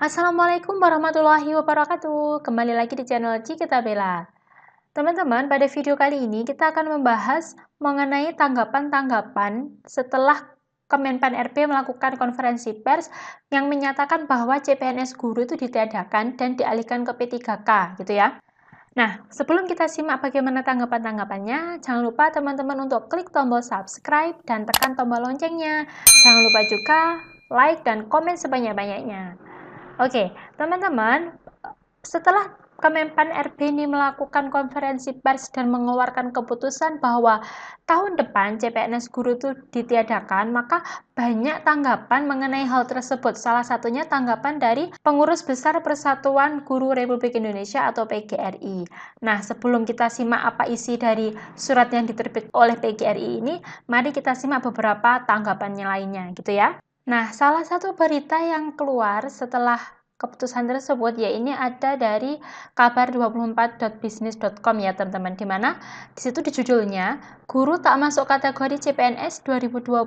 Assalamualaikum warahmatullahi wabarakatuh. Kembali lagi di channel Cikita Bella. Teman-teman, pada video kali ini kita akan membahas mengenai tanggapan-tanggapan setelah Kemenpan RB melakukan konferensi pers yang menyatakan bahwa CPNS guru itu ditiadakan dan dialihkan ke P3K, gitu ya. Nah, sebelum kita simak bagaimana tanggapan-tanggapannya, jangan lupa teman-teman untuk klik tombol subscribe dan tekan tombol loncengnya. Jangan lupa juga like dan komen sebanyak-banyaknya. Oke, teman-teman, setelah Kemenpan RB ini melakukan konferensi pers dan mengeluarkan keputusan bahwa tahun depan CPNS guru itu ditiadakan, maka banyak tanggapan mengenai hal tersebut. Salah satunya tanggapan dari Pengurus Besar Persatuan Guru Republik Indonesia atau PGRI. Nah, sebelum kita simak apa isi dari surat yang diterbitkan oleh PGRI ini, mari kita simak beberapa tanggapannya lainnya, gitu ya. Nah, salah satu berita yang keluar setelah keputusan tersebut ya ini ada dari kabar24.business.com ya teman-teman, di mana di situ di judulnya guru tak masuk kategori CPNS 2021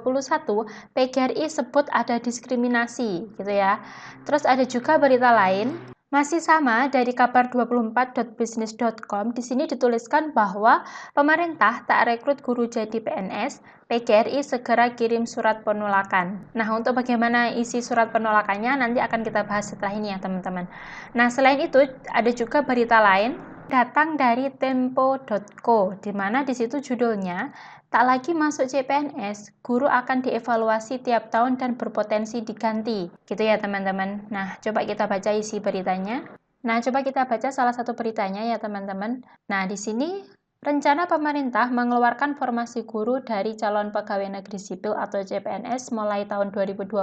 PGRI sebut ada diskriminasi gitu ya. Terus ada juga berita lain masih sama dari kabar24.business.com. Di sini dituliskan bahwa pemerintah tak rekrut guru jadi PNS, PGRI segera kirim surat penolakan. Nah, untuk bagaimana isi surat penolakannya nanti akan kita bahas setelah ini ya, teman-teman. Nah, selain itu ada juga berita lain datang dari tempo.co, di mana di situ judulnya tak lagi masuk CPNS, guru akan dievaluasi tiap tahun dan berpotensi diganti. Gitu ya, teman-teman. Nah, coba kita baca isi beritanya. Nah, coba kita baca salah satu beritanya ya, teman-teman. Nah, di sini rencana pemerintah mengeluarkan formasi guru dari calon pegawai negeri sipil atau CPNS mulai tahun 2021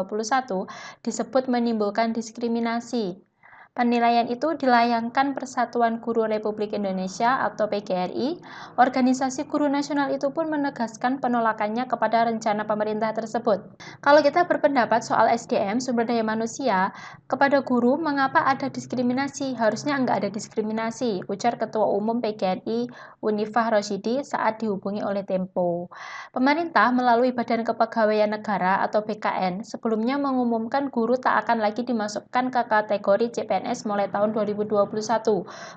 disebut menimbulkan diskriminasi. Penilaian itu dilayangkan Persatuan Guru Republik Indonesia atau PGRI. Organisasi guru nasional itu pun menegaskan penolakannya kepada rencana pemerintah tersebut. Kalau kita berpendapat soal SDM, sumber daya manusia, kepada guru, mengapa ada diskriminasi? Harusnya enggak ada diskriminasi, ujar Ketua Umum PGRI Unifah Rosyidi saat dihubungi oleh Tempo. Pemerintah melalui Badan Kepegawaian Negara atau BKN sebelumnya mengumumkan guru tak akan lagi dimasukkan ke kategori CPNS mulai tahun 2021.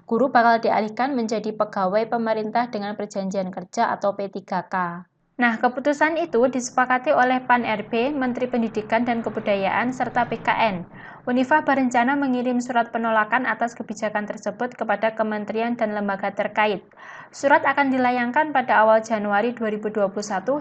Guru bakal dialihkan menjadi pegawai pemerintah dengan perjanjian kerja atau P3K. Nah, keputusan itu disepakati oleh Pan-RB, Menteri Pendidikan dan Kebudayaan, serta PKN. Unifah berencana mengirim surat penolakan atas kebijakan tersebut kepada kementerian dan lembaga terkait. Surat akan dilayangkan pada awal Januari 2021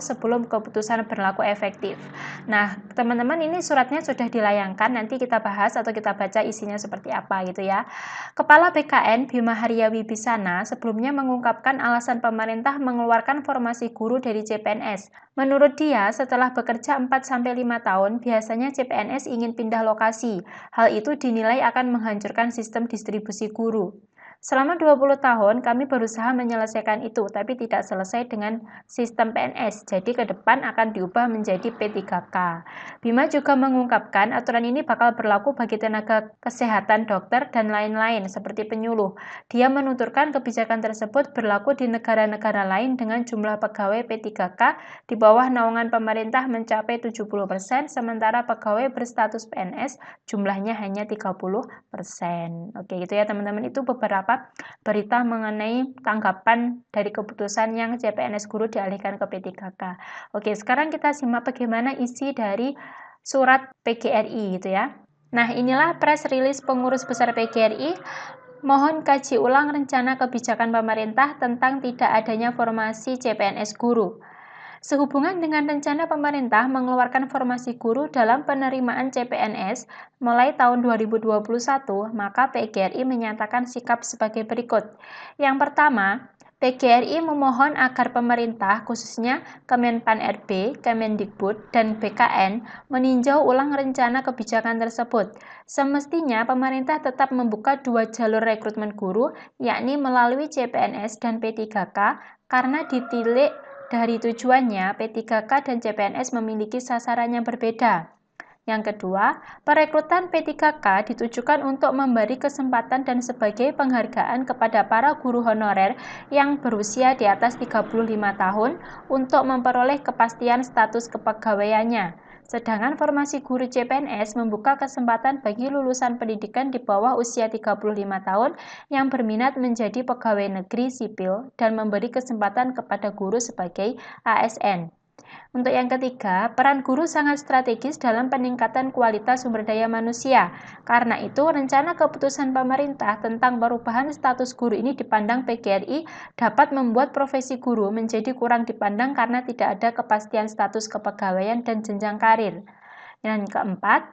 sebelum keputusan berlaku efektif. Nah, teman-teman, ini suratnya sudah dilayangkan, nanti kita bahas atau kita baca isinya seperti apa gitu ya. Kepala BKN Bima Haria Wibisana sebelumnya mengungkapkan alasan pemerintah mengeluarkan formasi guru dari CPNS. Menurut dia, setelah bekerja 4-5 tahun, biasanya CPNS ingin pindah lokasi. Hal itu dinilai akan menghancurkan sistem distribusi guru. Selama 20 tahun, kami berusaha menyelesaikan itu, tapi tidak selesai dengan sistem PNS, jadi ke depan akan diubah menjadi P3K. Bima juga mengungkapkan aturan ini bakal berlaku bagi tenaga kesehatan, dokter, dan lain-lain, seperti penyuluh. Dia menuturkan kebijakan tersebut berlaku di negara-negara lain dengan jumlah pegawai P3K di bawah naungan pemerintah mencapai 70%, sementara pegawai berstatus PNS jumlahnya hanya 30%. Oke, gitu ya teman-teman. Itu beberapa berita mengenai tanggapan dari keputusan yang CPNS guru dialihkan ke P3K. Oke, sekarang kita simak bagaimana isi dari surat PGRI gitu ya. Nah, inilah press release pengurus besar PGRI. Mohon kaji ulang rencana kebijakan pemerintah tentang tidak adanya formasi CPNS guru. Sehubungan dengan rencana pemerintah mengeluarkan formasi guru dalam penerimaan CPNS mulai tahun 2021, maka PGRI menyatakan sikap sebagai berikut. Yang pertama, PGRI memohon agar pemerintah, khususnya Kemenpan RB, Kemendikbud, dan BKN meninjau ulang rencana kebijakan tersebut. Semestinya pemerintah tetap membuka dua jalur rekrutmen guru, yakni melalui CPNS dan P3K, karena ditilik dari tujuannya, P3K dan CPNS memiliki sasaran yang berbeda. Yang kedua, perekrutan P3K ditujukan untuk memberi kesempatan dan sebagai penghargaan kepada para guru honorer yang berusia di atas 35 tahun untuk memperoleh kepastian status kepegawaiannya. Sedangkan formasi guru CPNS membuka kesempatan bagi lulusan pendidikan di bawah usia 35 tahun yang berminat menjadi pegawai negeri sipil dan memberi kesempatan kepada guru sebagai ASN. Untuk yang ketiga, peran guru sangat strategis dalam peningkatan kualitas sumber daya manusia. Karena itu, rencana keputusan pemerintah tentang perubahan status guru ini dipandang PGRI dapat membuat profesi guru menjadi kurang dipandang karena tidak ada kepastian status kepegawaian dan jenjang karir. Yang keempat,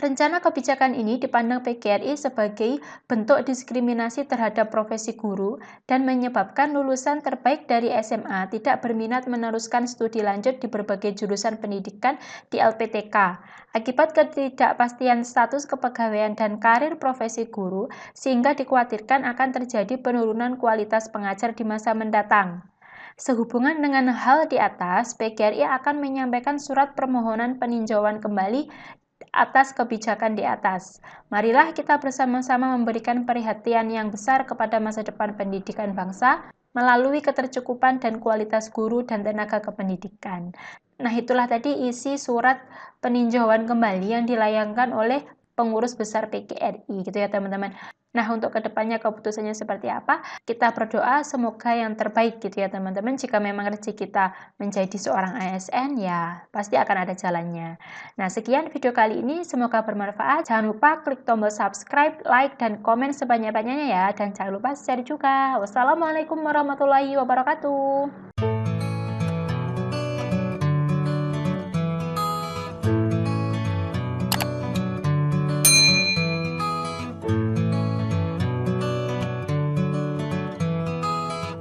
rencana kebijakan ini dipandang PGRI sebagai bentuk diskriminasi terhadap profesi guru dan menyebabkan lulusan terbaik dari SMA tidak berminat meneruskan studi lanjut di berbagai jurusan pendidikan di LPTK. Akibat ketidakpastian status kepegawaian dan karir profesi guru, sehingga dikhawatirkan akan terjadi penurunan kualitas pengajar di masa mendatang. Sehubungan dengan hal di atas, PGRI akan menyampaikan surat permohonan peninjauan kembali atas kebijakan di atas. Marilah kita bersama-sama memberikan perhatian yang besar kepada masa depan pendidikan bangsa melalui ketercukupan dan kualitas guru dan tenaga kependidikan. Nah, itulah tadi isi surat peninjauan kembali yang dilayangkan oleh pengurus besar PGRI gitu ya teman-teman. Nah, untuk kedepannya keputusannya seperti apa, kita berdoa semoga yang terbaik gitu ya teman-teman. Jika memang rezeki kita menjadi seorang ASN, ya pasti akan ada jalannya. Nah, sekian video kali ini, semoga bermanfaat. Jangan lupa klik tombol subscribe, like, dan komen sebanyak-banyaknya ya. Dan jangan lupa share juga. Wassalamualaikum warahmatullahi wabarakatuh.